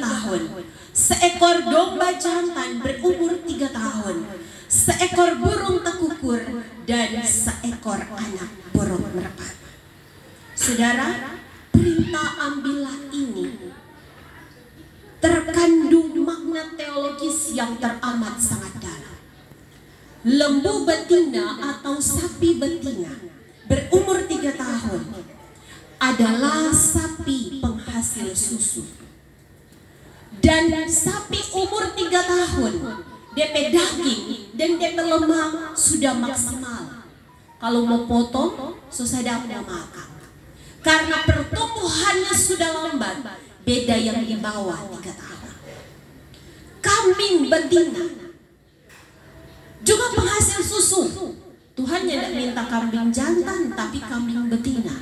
tahun, seekor domba jantan berumur 3 tahun, seekor burung tekukur, dan seekor anak burung merpati. Saudara, perintah ambillah ini terkandung makna teologis yang teramat sangat dalam. Lembu betina atau sapi betina berumur 3 tahun adalah sapi penghasil susu. Dan sapi umur 3 tahun, DP daging dan DP lemak sudah maksimal. Kalau mau potong, susah dapat makan. Karena pertumbuhannya sudah lambat, beda yang di bawah 3 tahun. Kambing betina juga penghasil susu. Tuhan tidak minta kambing jantan, tapi kambing betina.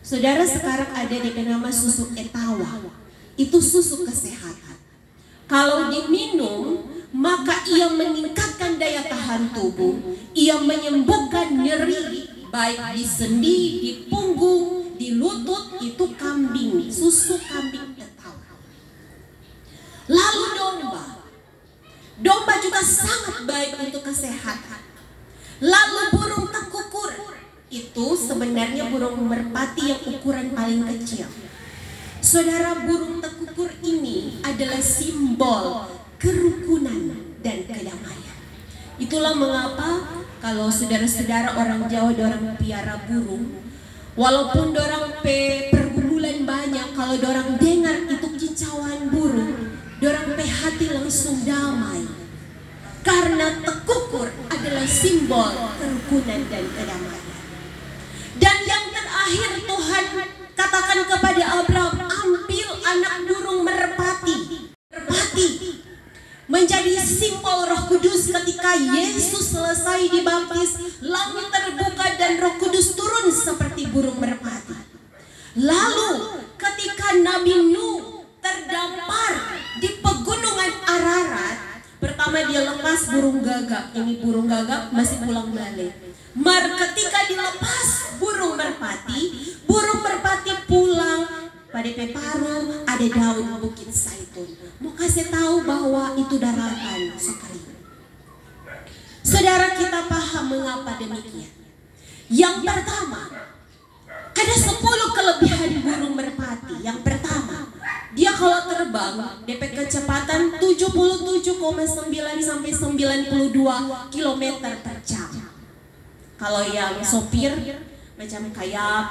Saudara, sekarang ada DP nama susu etawa. Itu susu kesehatan. Kalau diminum, maka ia meningkatkan daya tahan tubuh. Ia menyembuhkan nyeri, baik di sendi, di punggung, di lutut. Itu kambing, susu kambing etawa. Lalu domba. Domba juga sangat baik untuk kesehatan. Lalu burung tekukur. Itu sebenarnya burung merpati yang ukuran paling kecil. Saudara, burung tekukur ini adalah simbol kerukunan dan kedamaian. Itulah mengapa kalau saudara-saudara orang Jawa dorang piara burung, walaupun dorang pergumulan banyak, kalau dorang dengar itu kicauan burung, dorang hati langsung damai. Karena tekukur adalah simbol kerukunan dan kedamaian. Dan yang terakhir, Tuhan katakan kepada Abraham, ambil anak burung merpati. Merpati menjadi simbol Roh Kudus. Ketika Yesus selesai dibaptis, langit terbuka dan Roh Kudus turun seperti burung merpati. Lalu ketika Nabi Nuh terdampar di pegunungan Ararat, pertama dia lepas burung gagak. Ini burung gagak masih pulang balik. Ketika dilepas burung merpati pulang pada peparu, ada daun bukit zaitun. Mau kasih tahu bahwa itu daratan sekali. Saudara, kita paham mengapa demikian. Yang pertama, ada 10 kelebihan burung merpati. Yang pertama, dia kalau terbang DP kecepatan 77,9 sampai 92 km per jam. Kalau yang sopir macam kayak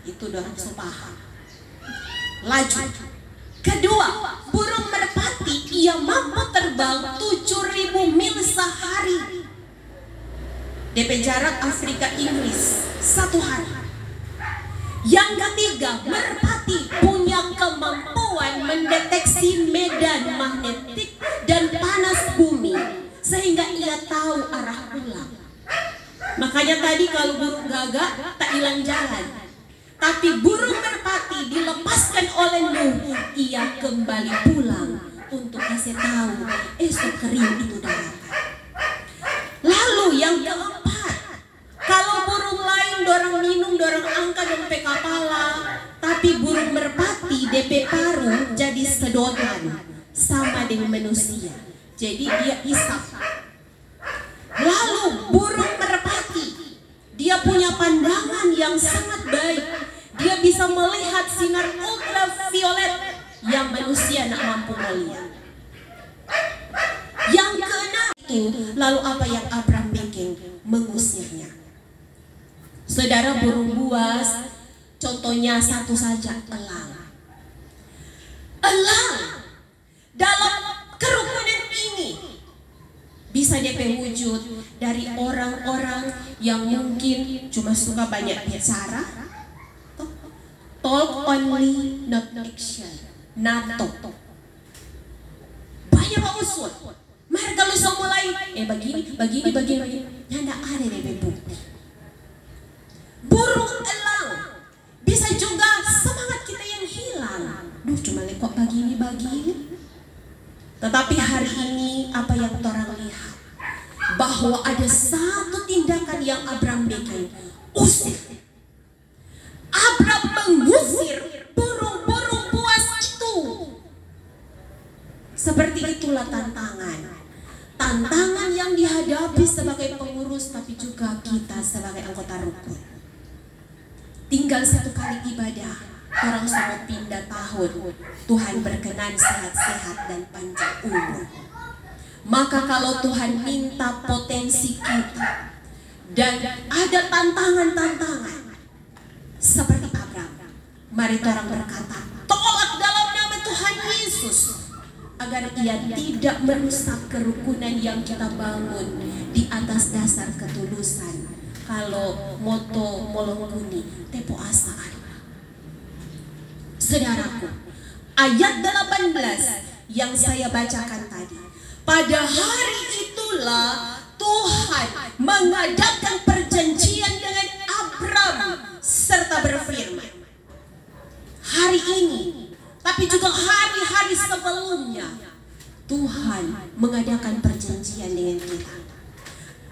itu dorang paham. Laju. Kedua, burung merpati ia mampu terbang 7.000 mil sehari. DP jarak Afrika Inggris 1 hari. Yang ketiga, merpati punya kemampuan mendeteksi medan magnetik dan panas bumi sehingga ia tahu arah pulang. Makanya tadi kalau burung gagak tak hilang jalan, tapi burung merpati dilepaskan oleh Nuh, ia kembali pulang untuk kasih tahu esok kering itu daratan. Lalu yang keempat, kalau burung lain dorang minum, dorang angkat sampai kepala, tapi burung merpati DP paru jadi sedotan sama dengan manusia. Jadi dia isap. Lalu burung merpati dia punya pandangan yang sangat baik. Dia bisa melihat sinar ultraviolet yang manusia tak mampu melihat. Yang keenam itu, lalu apa yang Abraham bikin? Mengusirnya. Saudara, burung buas contohnya satu saja, elang. Elang dalam kerukunan ini bisa DP wujud dari orang-orang yang mungkin cuma suka banyak bicara, talk only not action, NATO. Banyak usul. Mari kalau saya mulai begini, tidak ada DP bukti. Burung elang bisa juga semangat kita yang hilang. Duh, cuma lekok begini. Tetapi hari ini apa yang orang lihat? Bahwa ada satu tindakan yang Abraham bikin, usir. Abraham mengusir burung-burung buas itu. Seperti itulah tantangan. Tantangan yang dihadapi sebagai pengurus, tapi juga kita sebagai anggota rukun. Tinggal satu kali ibadah, orang sudah pindah tahun. Tuhan berkenan sehat-sehat dan panjang umur. Maka kalau Tuhan minta potensi kita, dan ada tantangan-tantangan seperti Abraham, mari orang berkata, tolak dalam nama Tuhan Yesus, agar ia tidak merusak kerukunan yang kita bangun di atas dasar ketulusan. Kalau moto molongkuni tepo asa ada. Saudaraku, ayat 18 yang saya bacakan tadi, pada hari itulah Tuhan mengadakan perjanjian dengan Abraham serta berfirman. Hari ini, tapi juga hari-hari sebelumnya, Tuhan mengadakan perjanjian dengan kita.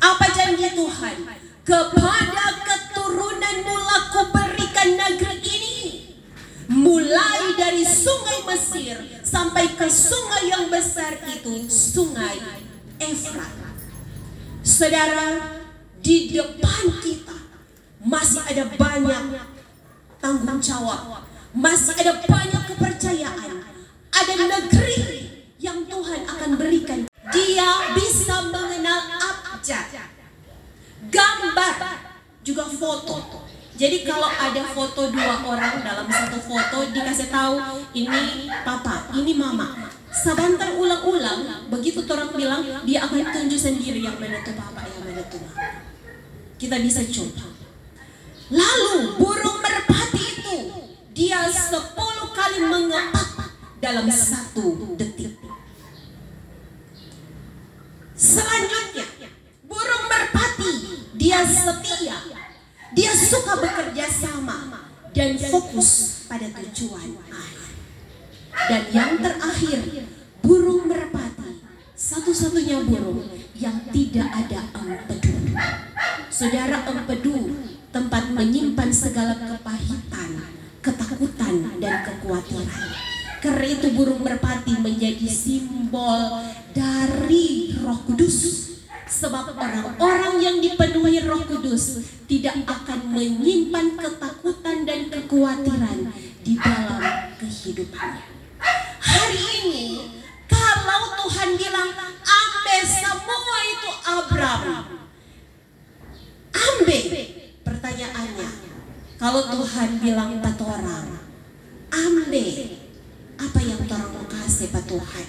Apa janji Tuhan? Kepada keturunanmu aku berikan negeri ini, mulai dari sungai Mesir sampai ke sungai yang besar itu, sungai Efrat. Saudara, di depan kita masih ada banyak tanggung jawab, masih ada banyak kepercayaan. Ada negeri yang Tuhan akan berikan. Dia bisa mengenal abjad, gambar, juga foto. Jadi kalau ada foto dua orang dalam satu foto, dikasih tahu ini papa, ini mama. Sebentar ulang-ulang, begitu orang bilang, dia akan tunjuk sendiri yang mana tuh papa, yang mana tuh mama. Kita bisa coba. Lalu burung merpati itu, dia 10 kali mengepak dalam 1 detik. Selanjutnya, burung merpati, dia setia, dia suka bekerja sama dan fokus pada tujuan akhir. Dan yang terakhir, burung merpati, satu-satunya burung yang tidak ada empedu. Saudara, empedu tempat menyimpan segala kepahitan, ketakutan, dan kekhawatiran. Karena itu burung merpati menjadi simbol dari Roh Kudus. Sebab orang-orang yang dipenuhi Roh Kudus tidak akan menyimpan ketakutan dan kekhawatiran di dalam kehidupannya. Hari ini, kalau Tuhan bilang, ambil semua itu Abraham, ambil. Pertanyaannya, kalau Tuhan bilang pada orang, ambil, apa yang orang mau kasih pada Tuhan?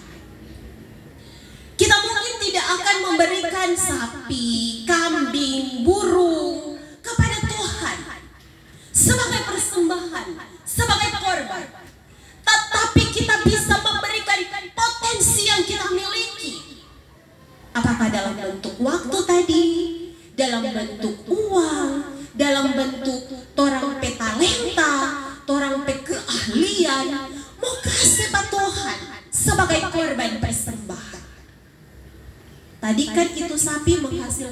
Kita mungkin tidak akan memberikan sapi, kambing, burung kepada Tuhan sebagai persembahan, sebagai korban. Tetapi kita bisa memberikan potensi yang kita miliki. Apakah dalam bentuk waktu tadi, dalam bentuk uang, dalam bentuk torang pe talenta, torang pe keahlian, mau kasih pada Tuhan sebagai korban persembahan. Tadi kan itu sapi menghasilkan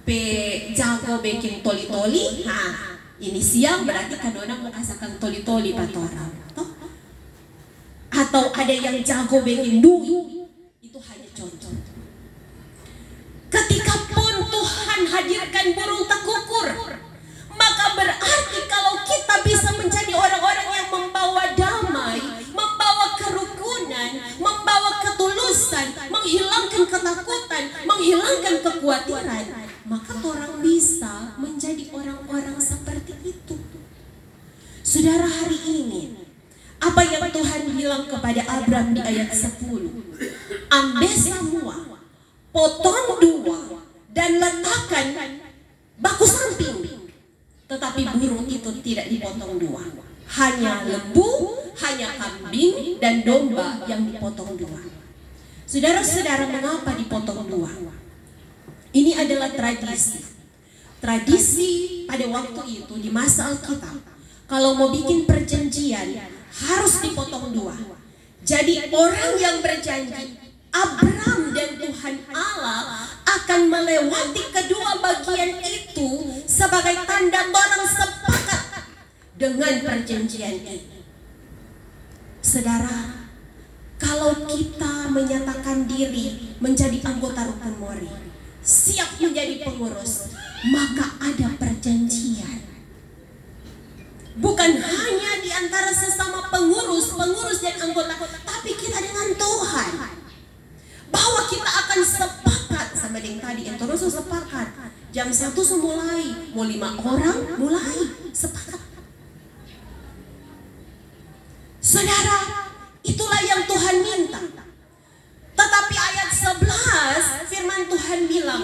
pe jago bikin toli-toli. Nah, ini siang berarti kan orang menghasilkan toli-toli pada orang. Atau ada yang jago bikin duit. Itu hanya contoh. Ketika pun Tuhan hadirkan burung tekukur, maka berarti kalau kita bisa menjadi orang-orang yang membawa damai, membawa kerukunan, membawa ketulusan, menghilangkan ketakutan, menghilangkan kekhawatiran, maka orang bisa menjadi orang-orang seperti itu. Saudara, hari ini apa yang Tuhan bilang kepada Abraham di ayat 10? Ambil semua, potong 2, dan letakkan baku samping. Tetapi burung itu tidak dipotong 2. Hanya lembu, hanya kambing, dan domba yang dipotong 2. Saudara-saudara, mengapa dipotong 2? Ini adalah tradisi. Tradisi pada waktu itu di masa Alkitab. Kalau mau bikin perjanjian, harus dipotong 2. Jadi orang yang berjanji, Abraham dan Tuhan Allah akan melewati kedua bagian itu sebagai tanda orang sepakat dengan perjanjian ini. Saudara, kalau kalau kita menyatakan diri menjadi anggota Rukun Mori, siap menjadi pengurus, maka ada perjanjian. Bukan hanya di antara sesama pengurus dan anggota, tapi kita dengan Tuhan. Bahwa kita akan sepakat sama yang tadi, yang terus sepakat. Jam 1 mulai, mau 5 orang mulai sepakat. Saudara, itulah yang Tuhan minta. Tetapi ayat 11 firman Tuhan bilang,